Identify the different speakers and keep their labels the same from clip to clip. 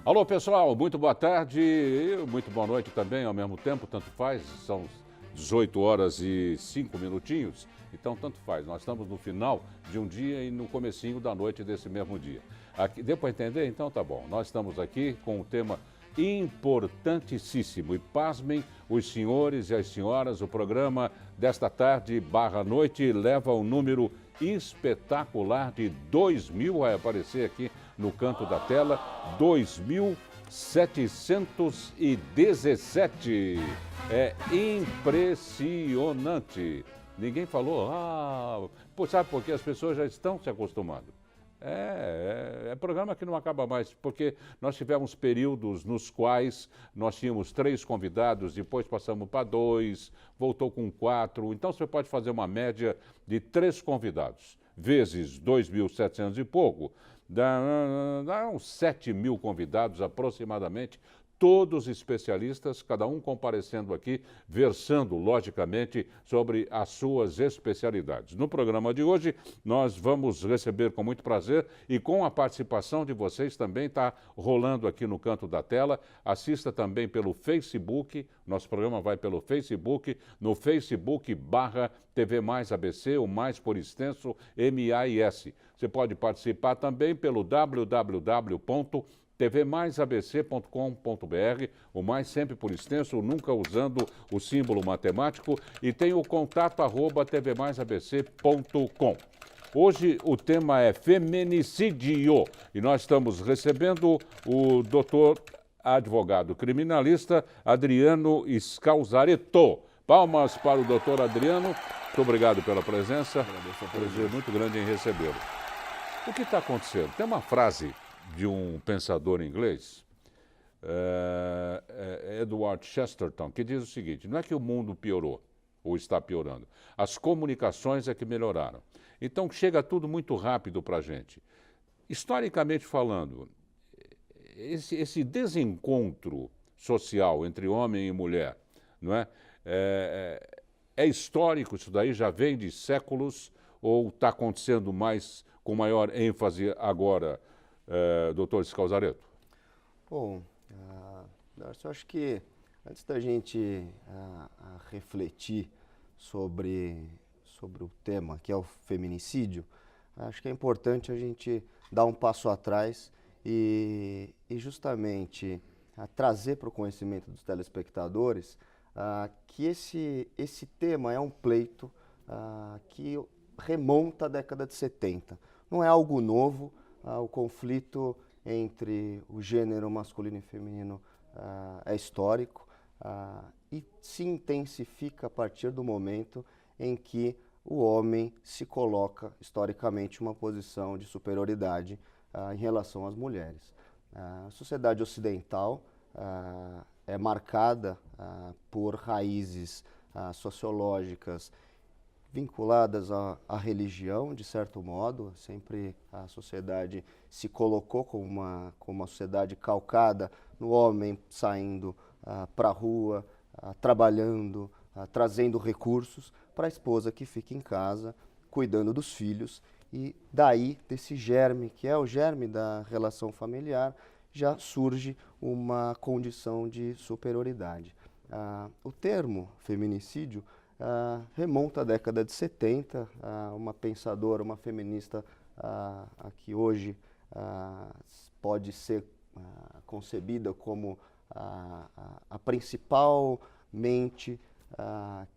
Speaker 1: Alô, pessoal, muito boa tarde e muito boa noite também, ao mesmo tempo, tanto faz, são 18 horas e 5 minutinhos, então tanto faz. Nós estamos no final de um dia e no comecinho da noite desse mesmo dia. Aqui, deu para entender? Então tá bom. Nós estamos aqui com um tema importantíssimo e pasmem os senhores e as senhoras, o programa desta tarde barra noite leva o número espetacular de 2.000, vai aparecer aqui no canto da tela, 2.717. É impressionante. Ninguém falou, sabe por quê? As pessoas já estão se acostumando. É programa que não acaba mais, porque nós tivemos períodos nos quais nós tínhamos 3 convidados, depois passamos para 2, voltou com 4. Então você pode fazer uma média de 3 convidados, vezes 2.700 e pouco, dá uns 7.000 convidados aproximadamente, todos especialistas, cada um comparecendo aqui, versando, logicamente, sobre as suas especialidades. No programa de hoje, nós vamos receber com muito prazer e com a participação de vocês também, está rolando aqui no canto da tela. Assista também pelo Facebook, nosso programa vai pelo Facebook, no Facebook/TV Mais ABC, o mais por extenso, MAIS. Você pode participar também pelo www.tvmaisabc.com.br, o mais sempre por extenso, nunca usando o símbolo matemático, e tem o contato @tvmaisabc.com. Hoje o tema é feminicídio e nós estamos recebendo o doutor advogado criminalista Adriano Scalzaretto. Palmas para o doutor Adriano. Muito obrigado pela presença. É um prazer muito grande em recebê-lo. O que está acontecendo? Tem uma frase de um pensador inglês, Edward Chesterton, que diz o seguinte: não é que o mundo piorou ou está piorando, as comunicações é que melhoraram. Então chega tudo muito rápido para a gente. Historicamente falando, esse desencontro social entre homem e mulher, não é? É histórico isso daí, já vem de séculos ou está acontecendo mais com maior ênfase agora, doutor Scalzaretto?
Speaker 2: Bom, eu acho que antes da gente refletir sobre o tema, que é o feminicídio, acho que é importante a gente dar um passo atrás e justamente trazer para o conhecimento dos telespectadores que esse tema é um pleito que remonta à década de 70. Não é algo novo. O conflito entre o gênero masculino e feminino é histórico e se intensifica a partir do momento em que o homem se coloca historicamente em uma posição de superioridade em relação às mulheres. A sociedade ocidental é marcada por raízes sociológicas vinculadas à religião, de certo modo. Sempre a sociedade se colocou como uma sociedade calcada no homem saindo para a rua, trabalhando, trazendo recursos para a esposa que fica em casa, cuidando dos filhos. E daí, desse germe, que é o germe da relação familiar, já surge uma condição de superioridade. O termo feminicídio remonta à década de 70, uma pensadora, uma feminista que hoje pode ser concebida como a principal mente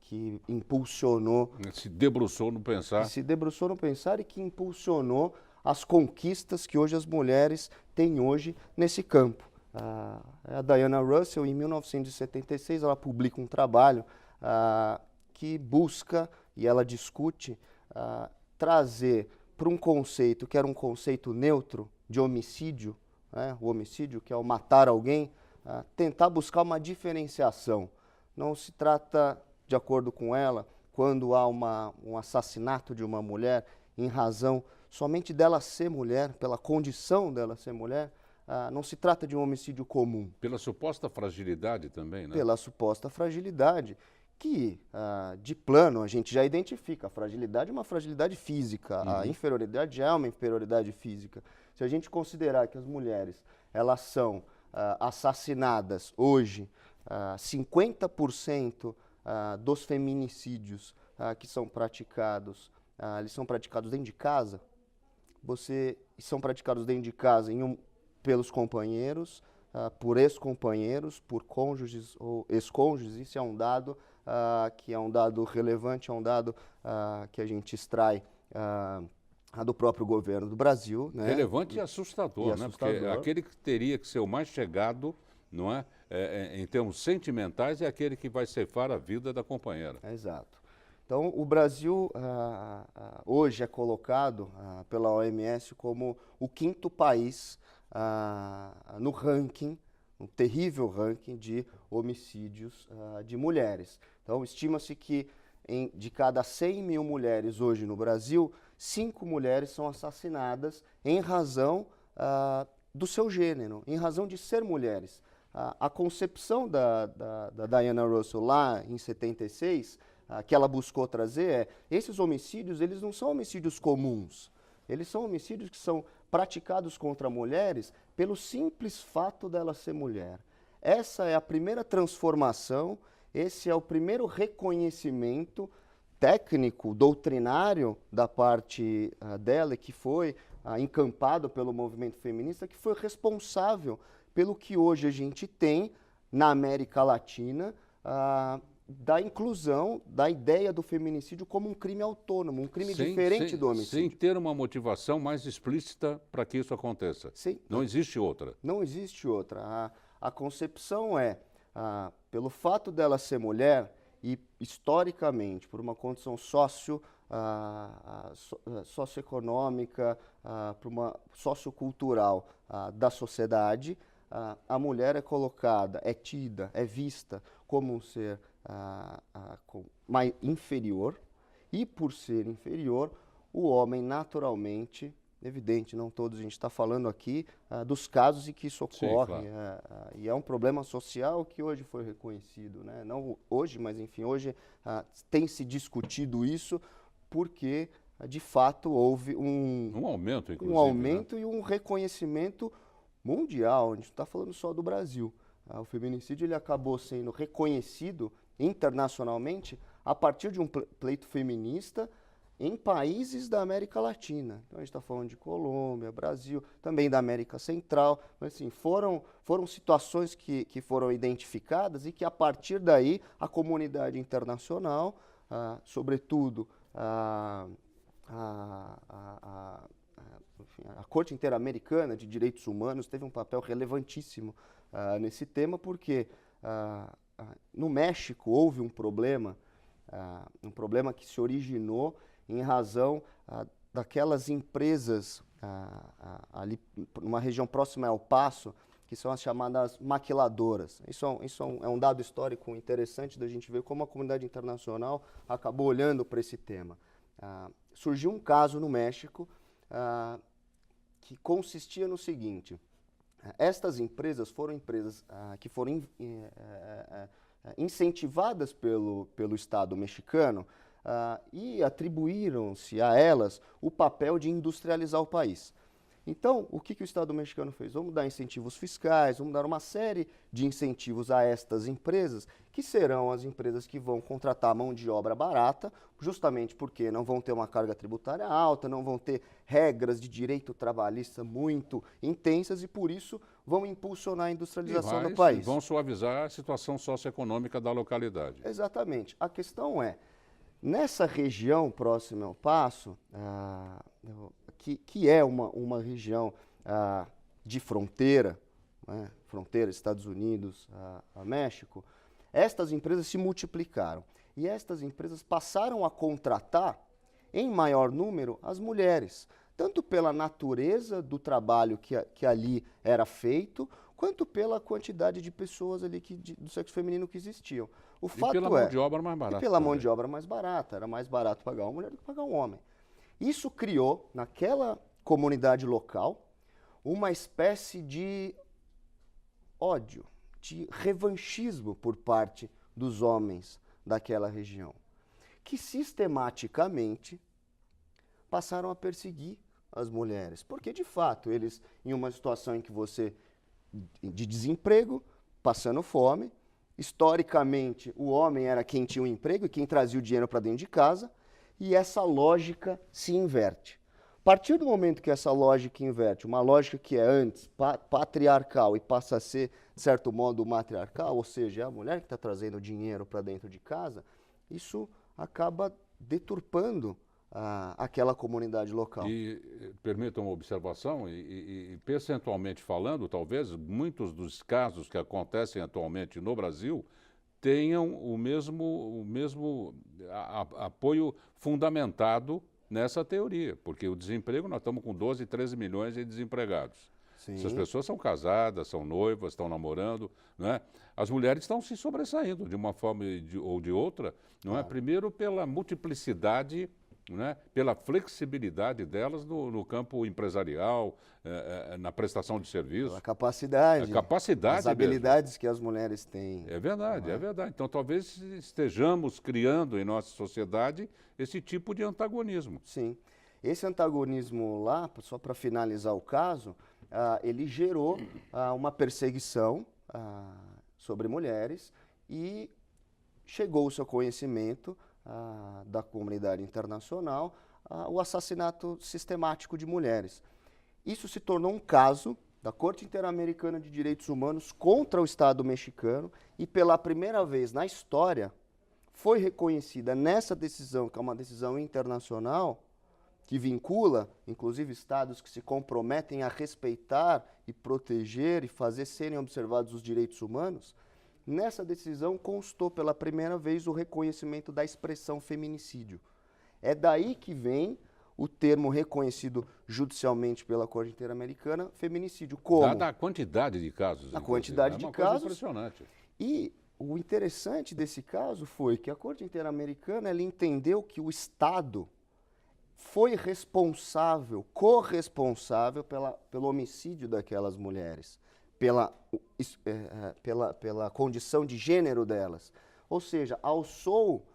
Speaker 2: que impulsionou...
Speaker 1: Se debruçou no pensar.
Speaker 2: Que se debruçou no pensar e que impulsionou as conquistas que hoje as mulheres têm hoje nesse campo. A Diana Russell, em 1976, ela publica um trabalho que busca, e ela discute, trazer para um conceito que era um conceito neutro de homicídio, o homicídio, que é o matar alguém, tentar buscar uma diferenciação. Não se trata, de acordo com ela, quando há um assassinato de uma mulher em razão somente dela ser mulher, pela condição dela ser mulher, não se trata de um homicídio comum.
Speaker 1: Pela suposta fragilidade também, né?
Speaker 2: Pela suposta fragilidade, que de plano a gente já identifica. A fragilidade é uma fragilidade física, a inferioridade é uma inferioridade física. Se a gente considerar que as mulheres, elas são assassinadas hoje, 50% dos feminicídios que são praticados, eles são praticados dentro de casa, são praticados dentro de casa pelos companheiros, por ex-companheiros, por cônjuges ou ex-cônjuges. Isso é um dado que é um dado relevante, é um dado que a gente extrai do próprio governo do Brasil. Né?
Speaker 1: Relevante e assustador, né?
Speaker 2: assustador.
Speaker 1: Porque aquele que teria que ser o mais chegado, não é? Em termos sentimentais, é aquele que vai ceifar a vida da companheira.
Speaker 2: Exato. Então, o Brasil hoje é colocado pela OMS como o 5º país no ranking, um terrível ranking de homicídios de mulheres. Então, estima-se que de cada 100 mil mulheres hoje no Brasil, 5 mulheres são assassinadas em razão do seu gênero, em razão de ser mulheres. A concepção da Diana Russell lá em 76, que ela buscou trazer esses homicídios, eles não são homicídios comuns, eles são homicídios que são praticados contra mulheres pelo simples fato dela ser mulher. Essa é a primeira transformação, esse é o primeiro reconhecimento técnico, doutrinário da parte dela, que foi encampado pelo movimento feminista, que foi responsável pelo que hoje a gente tem na América Latina, da inclusão da ideia do feminicídio como um crime autônomo, um crime diferente do homicídio.
Speaker 1: Sem ter uma motivação mais explícita para que isso aconteça.
Speaker 2: Sim.
Speaker 1: Não existe outra.
Speaker 2: Não existe outra. A concepção pelo fato dela ser mulher e, historicamente, por uma condição socioeconômica, por uma sociocultural da sociedade, a mulher é colocada, é tida, é vista como um ser mais inferior, e por ser inferior, o homem naturalmente, evidente, não todos, a gente está falando aqui dos casos em que isso ocorre. Sim, claro. E é um problema social que hoje foi reconhecido, né? Não hoje, mas enfim, hoje tem se discutido isso porque, de fato, houve um aumento, inclusive, um aumento, né? E um reconhecimento mundial. A gente não está falando só do Brasil. O feminicídio ele acabou sendo reconhecido internacionalmente a partir de um pleito feminista em países da América Latina. Então a gente está falando de Colômbia, Brasil, também da América Central. Mas assim, foram situações que foram identificadas e que a partir daí a comunidade internacional, sobretudo enfim, a Corte Interamericana de Direitos Humanos teve um papel relevantíssimo nesse tema, porque no México houve um problema que se originou em razão daquelas empresas ali numa região próxima a El Paso, que são as chamadas maquiladoras. Isso é um dado histórico interessante da gente ver como a comunidade internacional acabou olhando para esse tema. Surgiu um caso no México que consistia no seguinte: estas empresas foram empresas que foram incentivadas pelo Estado mexicano e atribuíram-se a elas o papel de industrializar o país. Então, o que o Estado mexicano fez? Vamos dar incentivos fiscais, vamos dar uma série de incentivos a estas empresas, que serão as empresas que vão contratar mão de obra barata, justamente porque não vão ter uma carga tributária alta, não vão ter regras de direito trabalhista muito intensas e, por isso, vão impulsionar a industrialização do país.
Speaker 1: Vão suavizar a situação socioeconômica da localidade.
Speaker 2: Exatamente. A questão é, nessa região próxima ao Paso, que é uma região de fronteira, né, fronteira Estados Unidos a México, estas empresas se multiplicaram e estas empresas passaram a contratar em maior número as mulheres, tanto pela natureza do trabalho que ali era feito, quanto pela quantidade de pessoas ali do sexo feminino que existiam. O fato
Speaker 1: pela mão de obra mais barata.
Speaker 2: E pela mão de obra mais barata. Era mais barato pagar uma mulher do que pagar um homem. Isso criou, naquela comunidade local, uma espécie de ódio, de revanchismo por parte dos homens daquela região, que sistematicamente passaram a perseguir as mulheres. Porque, de fato, eles, em uma situação em que você de desemprego, passando fome. Historicamente, o homem era quem tinha o emprego e quem trazia o dinheiro para dentro de casa, e essa lógica se inverte. A partir do momento que essa lógica inverte, uma lógica que é antes patriarcal e passa a ser, de certo modo, matriarcal, ou seja, é a mulher que está trazendo o dinheiro para dentro de casa, isso acaba deturpando aquela comunidade local.
Speaker 1: E permita uma observação, e percentualmente falando, talvez muitos dos casos que acontecem atualmente no Brasil tenham o mesmo apoio fundamentado nessa teoria, porque o desemprego, nós estamos com 12, 13 milhões de desempregados.
Speaker 2: Sim.
Speaker 1: Essas pessoas são casadas, são noivas, estão namorando, não é? As mulheres estão se sobressaindo de uma forma ou de outra, não é? Primeiro pela multiplicidade, não é? Pela flexibilidade delas no campo empresarial, na prestação de serviços.
Speaker 2: A capacidade.
Speaker 1: A capacidade
Speaker 2: as habilidades mesmo que as mulheres têm.
Speaker 1: É verdade, é verdade. Então talvez estejamos criando em nossa sociedade esse tipo de antagonismo.
Speaker 2: Sim. Esse antagonismo lá, só para finalizar o caso, ele gerou uma perseguição sobre mulheres e chegou-se ao conhecimento da comunidade internacional o assassinato sistemático de mulheres. Isso se tornou um caso da Corte Interamericana de Direitos Humanos contra o Estado mexicano e pela primeira vez na história foi reconhecida nessa decisão, que é uma decisão internacional, que vincula, inclusive, estados que se comprometem a respeitar e proteger e fazer serem observados os direitos humanos. Nessa decisão constou pela primeira vez o reconhecimento da expressão feminicídio. É daí que vem o termo reconhecido judicialmente pela Corte Interamericana, feminicídio. Como?
Speaker 1: Dada a quantidade de casos.
Speaker 2: A quantidade de casos.
Speaker 1: Impressionante.
Speaker 2: E o interessante desse caso foi que a Corte Interamericana ela entendeu que o Estado foi responsável, corresponsável pelo homicídio daquelas mulheres, pela condição de gênero delas. Ou seja, alçou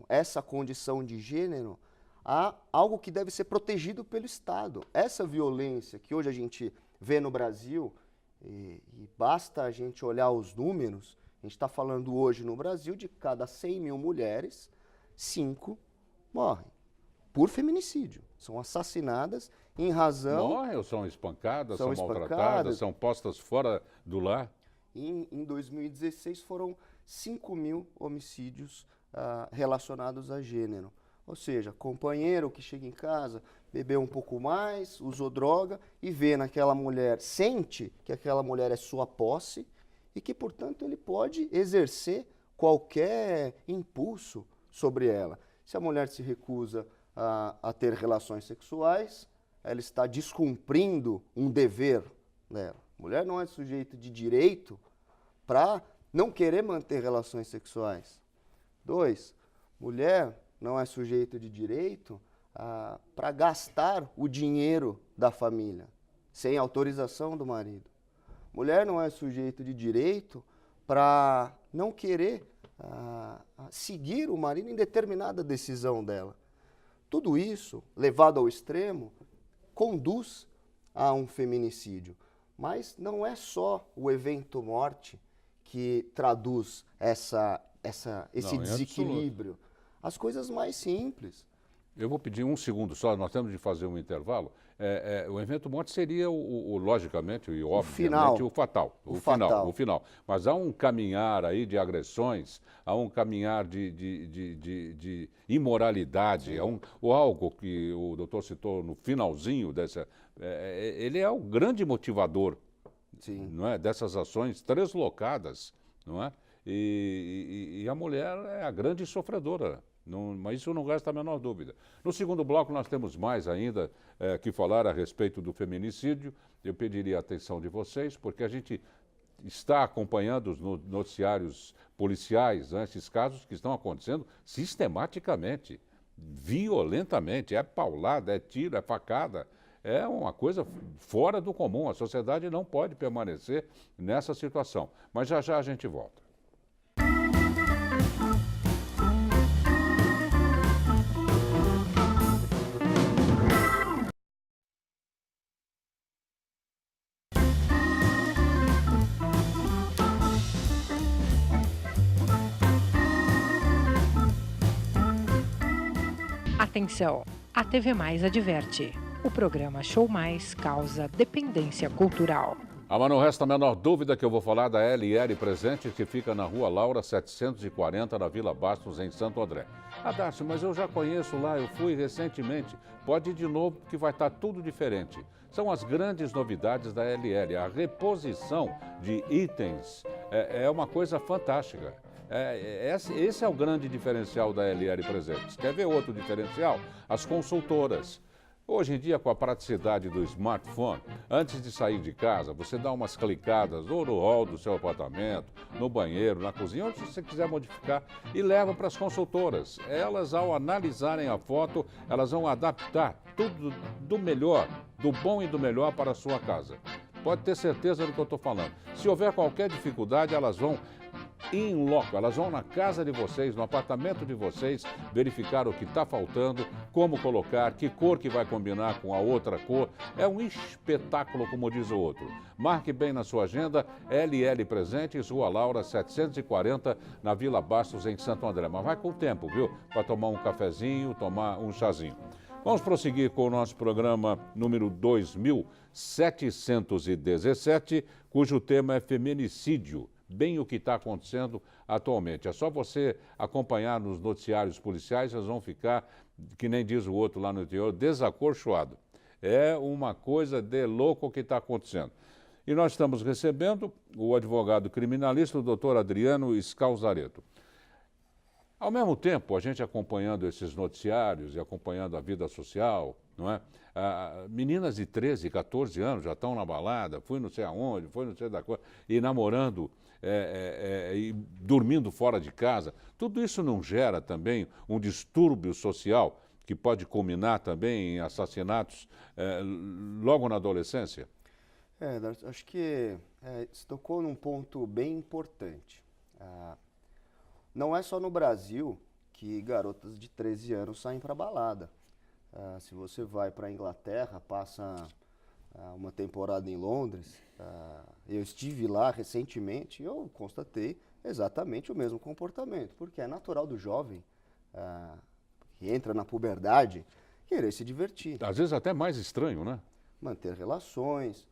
Speaker 2: essa condição de gênero a algo que deve ser protegido pelo Estado. Essa violência que hoje a gente vê no Brasil, e basta a gente olhar os números, a gente está falando hoje no Brasil de cada 100 mil mulheres, 5 morrem por feminicídio. São assassinadas em razão...
Speaker 1: Morrem ou são espancadas, são maltratadas, são postas fora do lar?
Speaker 2: Em 2016 foram 5 mil homicídios relacionados a gênero. Ou seja, companheiro que chega em casa, bebeu um pouco mais, usou droga e vê naquela mulher, sente que aquela mulher é sua posse e que, portanto, ele pode exercer qualquer impulso sobre ela. Se a mulher se recusa a ter relações sexuais, ela está descumprindo um dever dela. A mulher não é sujeito de direito para não querer manter relações sexuais. 2, mulher não é sujeito de direito para gastar o dinheiro da família, sem autorização do marido. Mulher não é sujeito de direito para não querer seguir o marido em determinada decisão dela. Tudo isso, levado ao extremo, conduz a um feminicídio. Mas não é só o evento morte que traduz esse desequilíbrio. As coisas mais simples.
Speaker 1: Eu vou pedir um segundo só, nós temos de fazer um intervalo. O evento morte seria, logicamente e obviamente, o fatal. O final. Mas há um caminhar aí de agressões, há um caminhar de imoralidade, ou algo que o doutor citou no finalzinho dessa... ele é o grande motivador, não é, dessas ações translocadas, não é? E a mulher é a grande sofredora. Mas isso não resta a menor dúvida. No segundo bloco nós temos mais ainda que falar a respeito do feminicídio. Eu pediria a atenção de vocês, porque a gente está acompanhando os noticiários policiais, né, esses casos que estão acontecendo sistematicamente, violentamente. É paulada, é tiro, é facada. É uma coisa fora do comum. A sociedade não pode permanecer nessa situação. Mas já já a gente volta.
Speaker 3: Atenção! A TV Mais adverte. O programa Show Mais causa dependência cultural.
Speaker 1: Mas não resta a menor dúvida que eu vou falar da LL Presentes, que fica na Rua Laura 740, na Vila Bastos, em Santo André. Dácio, mas eu já conheço lá, eu fui recentemente. Pode ir de novo, que vai estar tudo diferente. São as grandes novidades da LL. A reposição de itens é uma coisa fantástica. Esse é o grande diferencial da LL Presentes. Quer ver outro diferencial? As consultoras. Hoje em dia, com a praticidade do smartphone, antes de sair de casa, você dá umas clicadas ou no hall do seu apartamento, no banheiro, na cozinha, onde você quiser modificar, e leva para as consultoras. Elas, ao analisarem a foto, elas vão adaptar tudo do melhor, do bom e do melhor para a sua casa. Pode ter certeza do que eu estou falando. Se houver qualquer dificuldade, elas vão in loco, elas vão na casa de vocês, no apartamento de vocês, verificar o que está faltando, como colocar, que cor que vai combinar com a outra cor. É um espetáculo, como diz o outro. Marque bem na sua agenda, LL Presentes, Rua Laura 740, na Vila Bastos, em Santo André. Mas vai com tempo, viu? Para tomar um cafezinho, tomar um chazinho. Vamos prosseguir com o nosso programa número 2717, cujo tema é feminicídio. Bem o que está acontecendo atualmente. É só você acompanhar nos noticiários policiais, vocês vão ficar, que nem diz o outro lá no interior, desacorchoado. É uma coisa de louco o que está acontecendo. E nós estamos recebendo o advogado criminalista, o doutor Adriano Scalzareto. Ao mesmo tempo, a gente acompanhando esses noticiários e acompanhando a vida social, não é? Meninas de 13, 14 anos já estão na balada, fui não sei aonde, foi não sei da coisa, e namorando e dormindo fora de casa. Tudo isso não gera também um distúrbio social que pode culminar também em assassinatos logo na adolescência?
Speaker 2: Acho que você tocou num ponto bem importante. Não é só no Brasil que garotas de 13 anos saem para balada. Se você vai para a Inglaterra, passa uma temporada em Londres, eu estive lá recentemente e eu constatei exatamente o mesmo comportamento, porque é natural do jovem que entra na puberdade querer se divertir.
Speaker 1: Às vezes até mais estranho, né?
Speaker 2: Manter relações,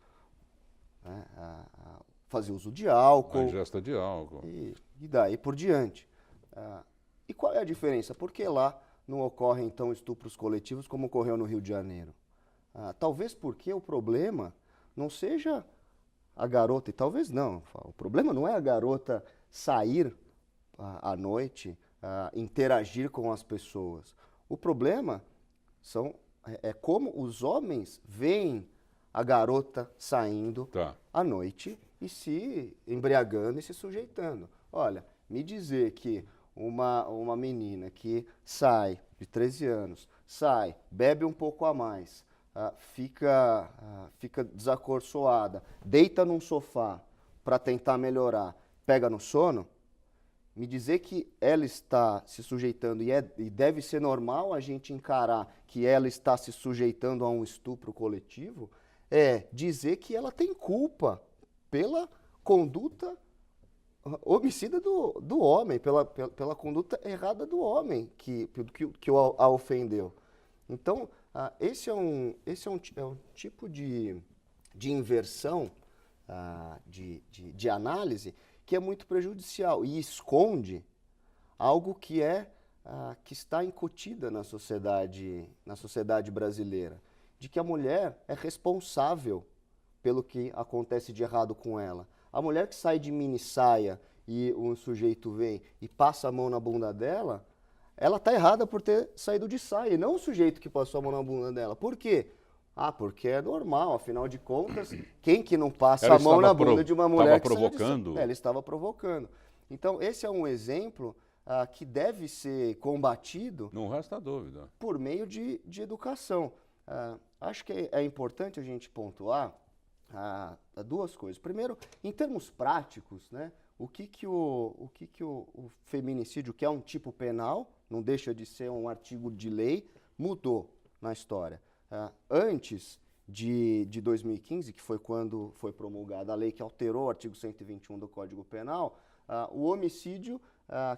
Speaker 2: fazer uso de álcool.
Speaker 1: A ingesta de álcool.
Speaker 2: E daí por diante. E qual é a diferença? Por que lá não ocorrem, então, estupros coletivos como ocorreu no Rio de Janeiro? Talvez porque o problema não seja a garota, e talvez não, o problema não é a garota sair à noite, interagir com as pessoas. O problema é como os homens veem a garota saindo à noite e se embriagando e se sujeitando. Olha, me dizer que uma menina que sai, de 13 anos, bebe um pouco a mais, fica desacorçoada, deita num sofá para tentar melhorar, pega no sono, me dizer que ela está se sujeitando e deve ser normal a gente encarar que ela está se sujeitando a um estupro coletivo, é dizer que ela tem culpa pela conduta homicida do homem, pela conduta errada do homem que a ofendeu. Então, esse é um tipo de inversão de análise que é muito prejudicial e esconde algo que está incutida na sociedade brasileira, de que a mulher é responsável pelo que acontece de errado com ela. A mulher que sai de mini saia e um sujeito vem e passa a mão na bunda dela, ela está errada por ter saído de saia, e não o sujeito que passou a mão na bunda dela. Por quê? Porque é normal, afinal de contas, quem que não passa a mão na bunda de uma mulher que
Speaker 1: provocando.
Speaker 2: Ela estava provocando. Então, esse é um exemplo que deve ser combatido.
Speaker 1: Não resta dúvida.
Speaker 2: Por meio de educação. Acho que é importante a gente pontuar duas coisas. Primeiro, em termos práticos, né, o que o feminicídio, que é um tipo penal, não deixa de ser um artigo de lei, mudou na história. Antes de 2015, que foi quando foi promulgada a lei que alterou o artigo 121 do Código Penal, o homicídio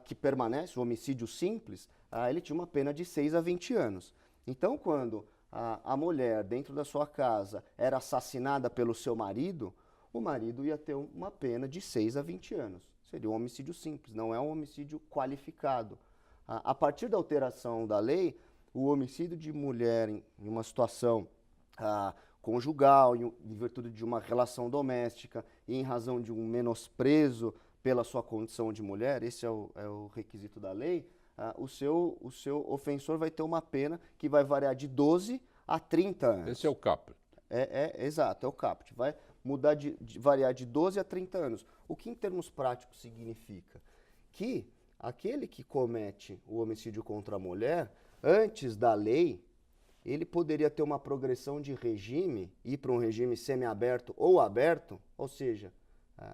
Speaker 2: que permanece, o homicídio simples, ele tinha uma pena de 6 a 20 anos. Então, quando a mulher, dentro da sua casa, era assassinada pelo seu marido, o marido ia ter uma pena de 6 a 20 anos. Seria um homicídio simples, não é um homicídio qualificado. A partir da alteração da lei, o homicídio de mulher em uma situação conjugal, em virtude de uma relação doméstica e em razão de um menosprezo pela sua condição de mulher, esse é o requisito da lei, o seu ofensor vai ter uma pena que vai variar de 12 a 30 anos.
Speaker 1: Esse é o caput.
Speaker 2: Exato, é o caput. Vai mudar variar de 12 a 30 anos. O que em termos práticos significa? Que aquele que comete o homicídio contra a mulher, antes da lei, ele poderia ter uma progressão de regime, ir para um regime semiaberto ou aberto, ou seja,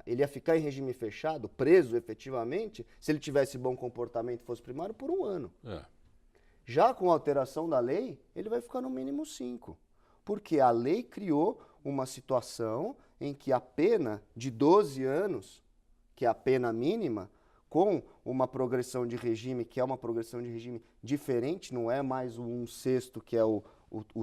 Speaker 2: ele ia ficar em regime fechado, preso efetivamente, se ele tivesse bom comportamento e fosse primário, por 1 ano. Já com a alteração da lei, ele vai ficar no mínimo 5. Porque a lei criou uma situação em que a pena de 12 anos, que é a pena mínima, com uma progressão de regime, que é uma progressão de regime diferente, não é mais o 1/6 que é o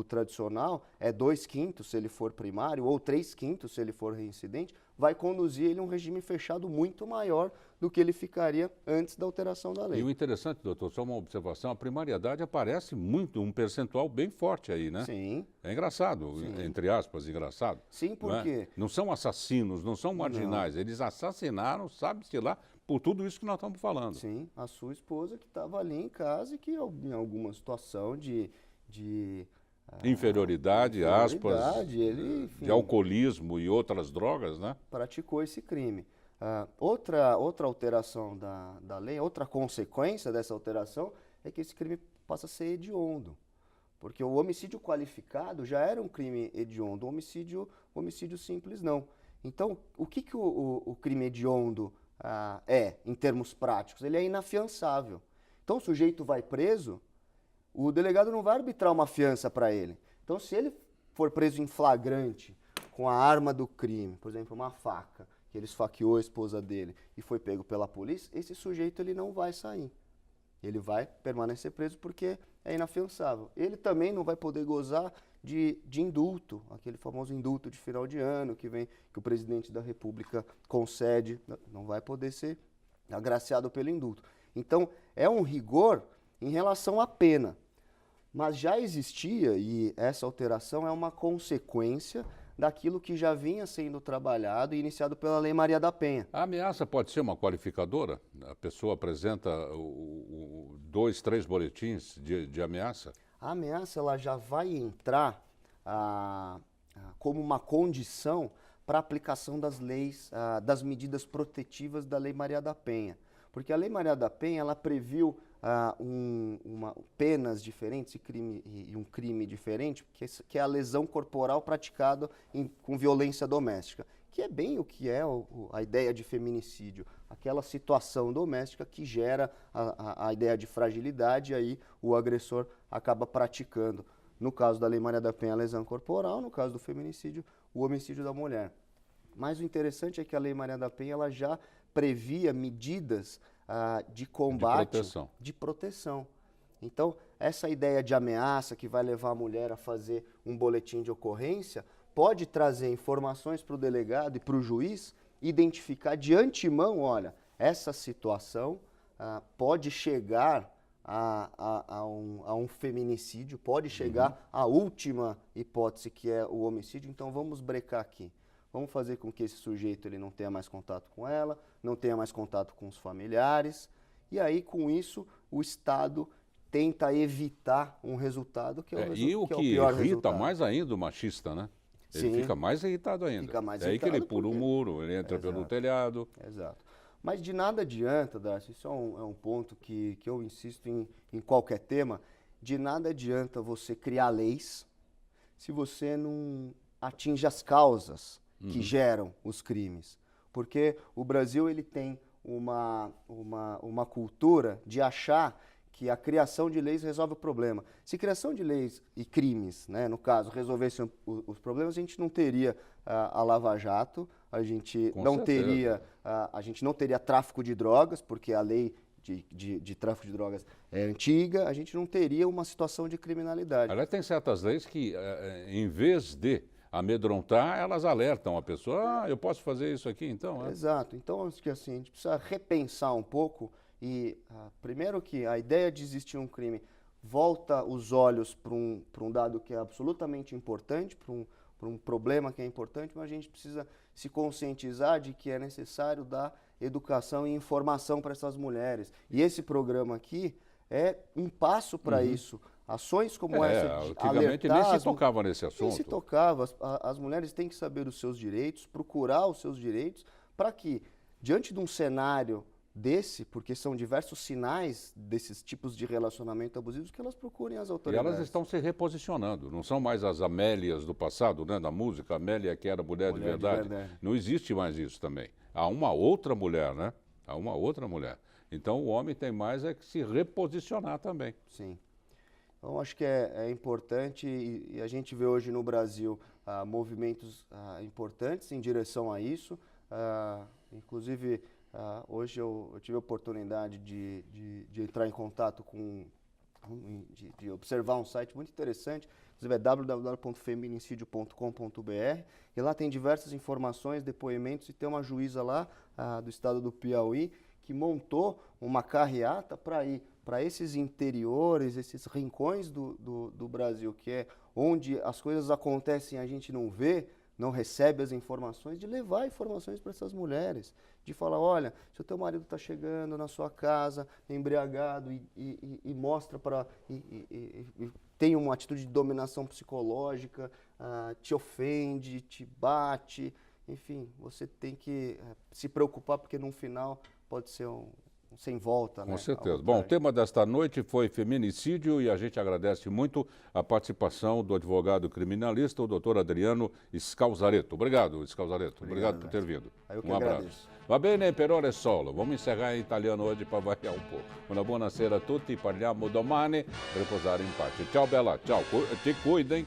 Speaker 2: tradicional, é 2/5 se ele for primário, ou 3/5 se ele for reincidente, vai conduzir ele a um regime fechado muito maior do que ele ficaria antes da alteração da lei.
Speaker 1: E o interessante, doutor, só uma observação, a primariedade aparece muito, um percentual bem forte aí, né?
Speaker 2: Sim.
Speaker 1: É engraçado, entre aspas, engraçado.
Speaker 2: Sim, porque...
Speaker 1: Não são assassinos, não são marginais, eles assassinaram, sabe-se lá, por tudo isso que nós estamos falando.
Speaker 2: Sim, a sua esposa que estava ali em casa e que em alguma situação de
Speaker 1: inferioridade, aspas,
Speaker 2: ele, enfim,
Speaker 1: de alcoolismo e outras drogas, né?
Speaker 2: Praticou esse crime. Outra alteração da lei, outra consequência dessa alteração é que esse crime passa a ser hediondo. Porque o homicídio qualificado já era um crime hediondo, o homicídio simples não. Então, o que o crime hediondo em termos práticos? Ele é inafiançável. Então, o sujeito vai preso, o delegado não vai arbitrar uma fiança para ele. Então, se ele for preso em flagrante com a arma do crime, por exemplo, uma faca, que ele esfaqueou a esposa dele e foi pego pela polícia, esse sujeito ele não vai sair. Ele vai permanecer preso porque é inafiançável. Ele também não vai poder gozar de indulto, aquele famoso indulto de final de ano que o presidente da República concede, não vai poder ser agraciado pelo indulto. Então, é um rigor em relação à pena. Mas já existia, e essa alteração é uma consequência daquilo que já vinha sendo trabalhado e iniciado pela Lei Maria da Penha.
Speaker 1: A ameaça pode ser uma qualificadora? A pessoa apresenta 2, 3 boletins de ameaça?
Speaker 2: A ameaça ela já vai entrar como uma condição para a aplicação das leis, das medidas protetivas da Lei Maria da Penha. Porque a Lei Maria da Penha ela previu penas diferentes e um crime diferente, que é a lesão corporal praticada com violência doméstica, que é bem o que é a ideia de feminicídio, aquela situação doméstica que gera a ideia de fragilidade e aí o agressor acaba praticando. No caso da Lei Maria da Penha, a lesão corporal, no caso do feminicídio, o homicídio da mulher. Mas o interessante é que a Lei Maria da Penha ela já previa medidas de combate, de proteção. Então, essa ideia de ameaça que vai levar a mulher a fazer um boletim de ocorrência pode trazer informações para o delegado e para o juiz identificar de antemão, olha, essa situação pode chegar a um feminicídio, pode chegar à última hipótese que é o homicídio, então vamos brecar aqui. Vamos fazer com que esse sujeito ele não tenha mais contato com ela, não tenha mais contato com os familiares. E aí, com isso, o Estado tenta evitar um resultado que é o,
Speaker 1: e o
Speaker 2: que é
Speaker 1: que
Speaker 2: o pior
Speaker 1: irrita
Speaker 2: resultado.
Speaker 1: mais ainda o machista, né? Ele
Speaker 2: Sim.
Speaker 1: fica mais irritado ainda.
Speaker 2: Fica mais
Speaker 1: é aí que ele
Speaker 2: irritado
Speaker 1: pula o muro, ele entra pelo telhado.
Speaker 2: Exato. Mas de nada adianta, Darcy, isso é um ponto que eu insisto em qualquer tema, de nada adianta você criar leis se você não atinge as causas que geram os crimes. Porque o Brasil ele tem uma cultura de achar que a criação de leis resolve o problema. Se criação de leis e crimes, né, no caso, resolvessem os problemas, a gente não teria a Lava Jato, a gente não teria tráfico de drogas, porque a lei de tráfico de drogas é antiga, a gente não teria uma situação de criminalidade.
Speaker 1: Aliás, tem certas leis que, em vez de amedrontar, elas alertam a pessoa, eu posso fazer isso aqui então?
Speaker 2: Exato. Então, acho que assim, a gente precisa repensar um pouco e, primeiro que a ideia de existir um crime volta os olhos para um dado que é absolutamente importante, para um problema que é importante, mas a gente precisa se conscientizar de que é necessário dar educação e informação para essas mulheres. E esse programa aqui é um passo para isso. Ações como essa de
Speaker 1: antigamente
Speaker 2: alertar,
Speaker 1: nem se tocava nesse assunto.
Speaker 2: Nem se tocava. As mulheres têm que saber os seus direitos, procurar os seus direitos, para que, diante de um cenário desse, porque são diversos sinais desses tipos de relacionamento abusivos, que elas procurem as
Speaker 1: E
Speaker 2: autoridades.
Speaker 1: elas estão se reposicionando, não são mais as Amélias do passado, né, da música, Amélia que era mulher de verdade. Não existe mais isso também. Há uma outra mulher, né? Há uma outra mulher. Então o homem tem mais que se reposicionar também.
Speaker 2: Sim. Então acho que é importante e a gente vê hoje no Brasil movimentos importantes em direção a isso. Inclusive, hoje eu tive a oportunidade de entrar em contato de observar um site muito interessante, inclusive é www.feminicídio.com.br, e lá tem diversas informações, depoimentos, e tem uma juíza lá do estado do Piauí que montou uma carreata para ir para esses interiores, esses rincões do Brasil, que é onde as coisas acontecem e a gente não vê, não recebe as informações, de levar informações para essas mulheres, de falar, olha, se o teu marido está chegando na sua casa embriagado e mostra e tem uma atitude de dominação psicológica, te ofende, te bate, enfim, você tem que se preocupar porque no final pode ser sem volta.
Speaker 1: Com certeza. Bom, o tema desta noite foi feminicídio e a gente agradece muito a participação do advogado criminalista, o doutor Adriano Scalzaretto. Obrigado, Scalzaretto. Obrigado por ter vindo.
Speaker 2: Um abraço.
Speaker 1: Va bene, per ora è solo. Vamos encerrar em italiano oggi para variare un po'. Una buona sera a tutti, parliamo domani, riposare in pace. Ciao Bella, ciao, ti cuidem.